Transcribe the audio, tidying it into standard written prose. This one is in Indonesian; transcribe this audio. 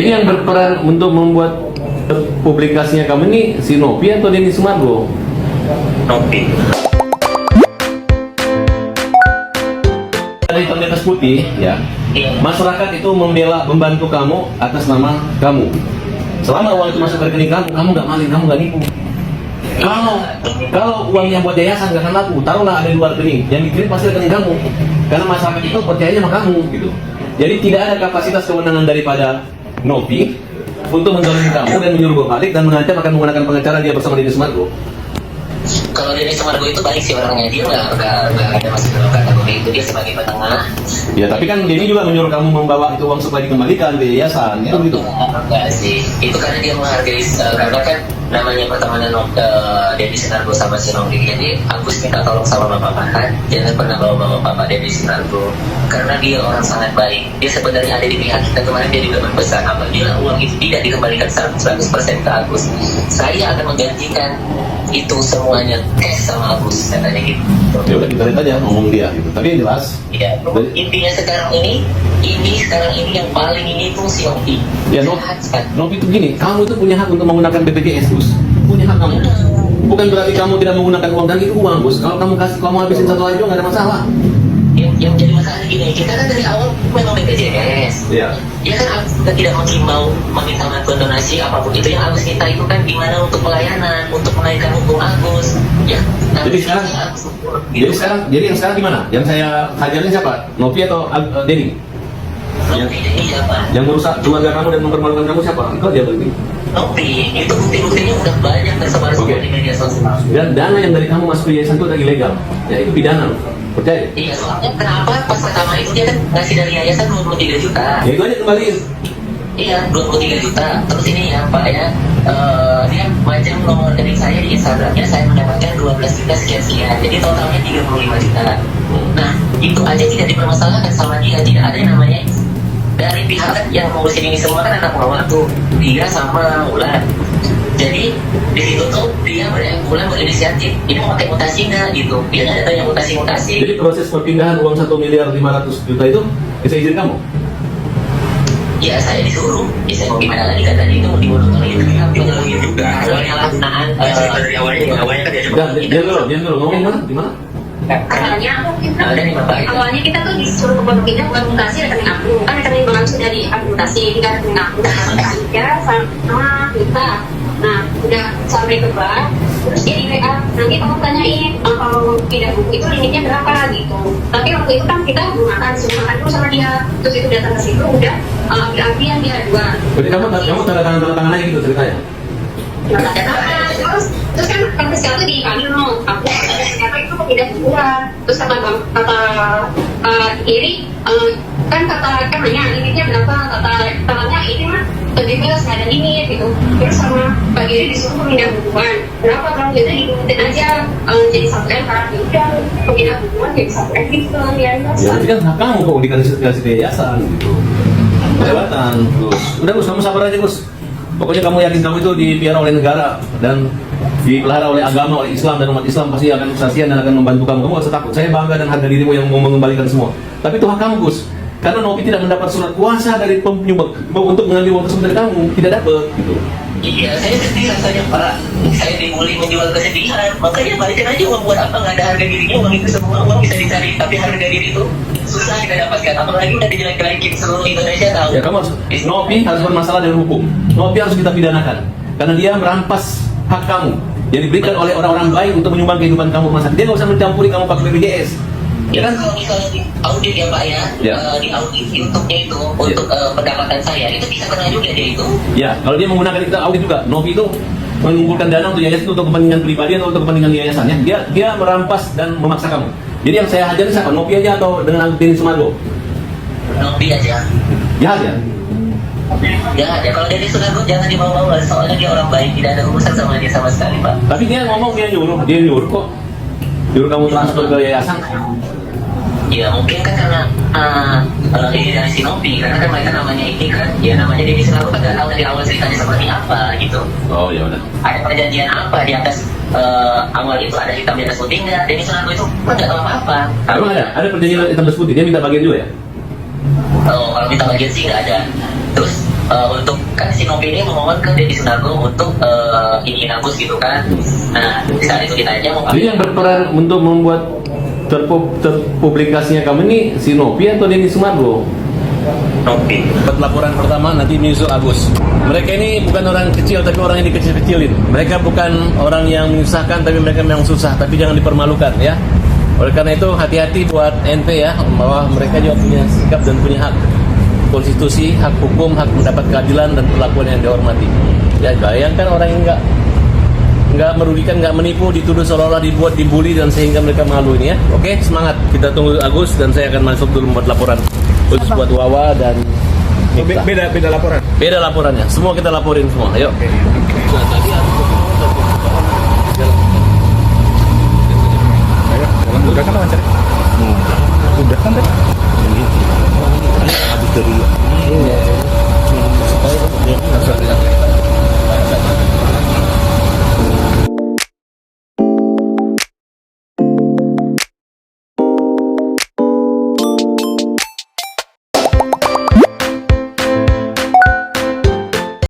Ini yang berperan untuk membuat publikasinya kamu ini si Nopi atau Denny Sumargo? Nopi. Dari Hitam di Atas Putih, ya. Iya. Masyarakat itu membantu kamu atas nama kamu. Selama uang itu masuk ke rekening kamu nggak maling, kamu nggak nipu. Kalau uang yang buat yayasan nggak akan laku, taruhlah ada di luar rekening, yang dikirim pasti rekening kamu. Karena masyarakat itu percayanya sama kamu, gitu. Jadi tidak ada kapasitas kewenangan daripada Nopi untuk menzalimi kamu dan menyuruh balik dan mengancam akan menggunakan pengacara dia bersama Denny Sumargo. Kalau Denny Sumargo itu baik sih orangnya, dia nggak ada masuk dalam kategori itu, dia sebagai penengah. Ya tapi kan Denny juga menyuruh kamu membawa itu uang supaya dikembalikan ke yayasan, itu gitu. Enggak sih, itu karena dia menghargai, karena kan namanya pertemanan Denny Sumargo sama si Nopi. Jadi Agus minta tolong sama Bapak Mahat, jangan pernah bawa Bapak Denny Sumargo, karena dia orang sangat baik. Dia sebenarnya ada di pihak kita. Kemarin dia juga berpesan, apabila uang itu tidak dikembalikan 100% ke Agus, saya akan menggantikan itu semuanya cash sama Agus, katanya gitu. Ya udah kita lihat aja ngomong dia gitu. Tapi yang jelas, Ya, intinya sekarang ini yang paling ini tuh si Nopi. ya Nopi itu gini, kamu itu punya hak untuk menggunakan BPJS, Gus. Punya hak kamu. Bukan berarti kamu tidak menggunakan uang, dan itu uang, Gus. Kalau kamu habisin satu hari juga nggak ada masalah. Yang jadi masalah gini, kita kan dari awal memang BPJS. Iya. Ya kan kita tidak menghimbau meminta bantuan donasi apapun itu. Yang Agus minta itu kan gimana untuk pelayanan, untuk menaikkan hukum Agus. Ya. Jadi sekarang, jadi yang sekarang gimana? Yang saya hajarin siapa? Nopi atau Denny? Nopi ini siapa? Yang merusak keluarga kamu dan mempermalukan kamu siapa? Itu aja berarti. Nopi itu bukti-buktinya udah banyak tersebar semua di media sosial. Dan dana yang dari kamu masuk ke yayasan itu adalah ilegal. Ya itu pidana loh. Percaya? Iya, soalnya kenapa pas pertama itu dia kan ngasih dari yayasan 23 juta. Ya itu aja kembaliin. Iya, 23 juta. Terus ini ya Pak ya, dia macam nomor rekening saya di Instagramnya, saya mendapatkan 12 juta sekian-sekian. Jadi totalnya 35 juta. Nah, itu aja tidak dipermasalahkan sama dia. Tidak ada yang namanya dari pihak yang ngurusin ini semua kan anak mama tuh, dia sama Ulan. Jadi di situ tuh dia Ulan berinisiatif, ini mau pakai mutasi nggak gitu. Dia nggak ada yang mutasi-mutasi. Jadi proses perpindahan uang 1.500.000.000 itu bisa izin kamu? Ya saya disuruh, ya saya mau gimana lagi, katanya itu mau dibunuh gitu. Tapi juga awalnya laknaan, dari awalnya kan dia dulu ngomong di mana? Awalnya kita tuh disuruh ke pondok indah bukan mutasi rekening aku, kan rekening bang Agus udah diambil mutasi, tinggal rekening aku aja sama kita. Nah udah sampai ke bank, terus dia di WA, nanti kamu tanyain kalau tidak buku itu limitnya berapa gitu. Tapi waktu itu kan kita suruh makan dulu sama dia, terus itu datang ke situ udah ambil-ambilan dia dua. Berarti kamu tanda tangan lagi gitu ceritanya? Terus kan kertas itu diambil aku ternyata itu tidak buat. Terus kata kiri kan nanya limitnya berapa, katanya ini mah bebas nggak ada limit gitu. Terus sama Pak Giri disuruh pemindah hubungan berapa, kalau gitu diikutin aja jadi 1 M, karena udah pemindah hubungan jadi 1 M gitu ya. Ya berarti kan hak kamu kok dikasih ke yayasan gitu. Kelewatan. Terus udah Gus, kamu sabar aja Gus. Pokoknya kamu yakin kamu itu dipelihara oleh negara dan dipelihara oleh agama, oleh Islam, dan umat Islam pasti akan kesaksian dan akan membantu kamu. Kamu gak usah takut. Saya bangga dan harga dirimu yang mau mengembalikan semua. Tapi itu hak kamu Gus. Karena Nopi tidak mendapat surat kuasa dari penyumbang untuk mengambil uang tersebut dari kamu, tidak dapat gitu. Iya, saya sedih rasanya Pak. Saya dibully menjual kesedihan. Makanya balikin aja uang buat apa, nggak ada harga dirinya. Uang itu semua uang bisa dicari, tapi harga diri itu susah kita dapatkan. Apalagi udah dijelek-jelekin seluruh Indonesia tahu. Ya kamu harus, Nopi harus bermasalah dengan hukum. Nopi harus kita pidanakan karena dia merampas hak kamu yang diberikan oleh orang-orang baik untuk menyumbang kehidupan kamu masa. Dia nggak usah mencampuri kamu pakai BPJS. Ya kan kalau misalnya di audit ya Pak ya, di audit YouTube-nya itu untuk pendapatan saya itu bisa kena juga dia itu. Ya, kalau dia menggunakan kita audit juga, Nopi itu mengumpulkan dana untuk yayasan untuk kepentingan pribadi atau untuk kepentingan yayasannya. Dia merampas dan memaksa kamu. Jadi yang saya hajarin siapa? Nopi aja atau dengan Denny Sumargo? Nopi aja. Jahat ya? Jangan ya, kalau Denny Sumargo jangan dibawa-bawa, soalnya dia orang baik, tidak ada urusan sama dia sama sekali Pak. Tapi dia ngomong dia nyuruh kok. Nyuruh kamu transfer ke yayasan. Ya mungkin kan karena ini dari si Nopi, karena kan mereka namanya ini kan, ya namanya Denny Sumargo kan nggak tahu dari awal ceritanya seperti apa gitu. Oh ya udah. Ada perjanjian apa di atas awal itu, ada hitam di atas putih nggak? Denny Sumargo itu kan nggak tahu apa-apa. Emang ada perjanjian hitam dan putih, dia minta bagian juga ya? Oh, kalau minta bagian sih nggak ada. Terus untuk kan si Nopi ini memohon ke Deddy Sunargo untuk ini Agus gitu kan. Nah di saat itu ditanya mau Jadi yang berperan untuk membuat terpublikasinya kamu ini si Nopi atau Denny Sumargo? Nopi. Buat laporan pertama nanti menyusul Agus. Mereka ini bukan orang kecil tapi orang yang dikecil-kecilin. Mereka bukan orang yang menyusahkan tapi mereka memang susah, tapi jangan dipermalukan ya. Oleh karena itu hati-hati buat NP ya, bahwa mereka juga punya sikap dan punya hak konstitusi, hak hukum, hak mendapat keadilan dan perlakuan yang dihormati. Ya bayangkan orang yang nggak merugikan, nggak menipu, dituduh seolah-olah dibuat dibully dan sehingga mereka malu ini ya. Oke, semangat. Kita tunggu Agus dan saya akan masuk dulu membuat laporan khusus buat Wawa dan Miftah. Beda laporan. Beda laporannya. Semua kita laporin semua. Ayo. Nah, tadi Udah kan wawancara? Udah kan tadi? Habis dari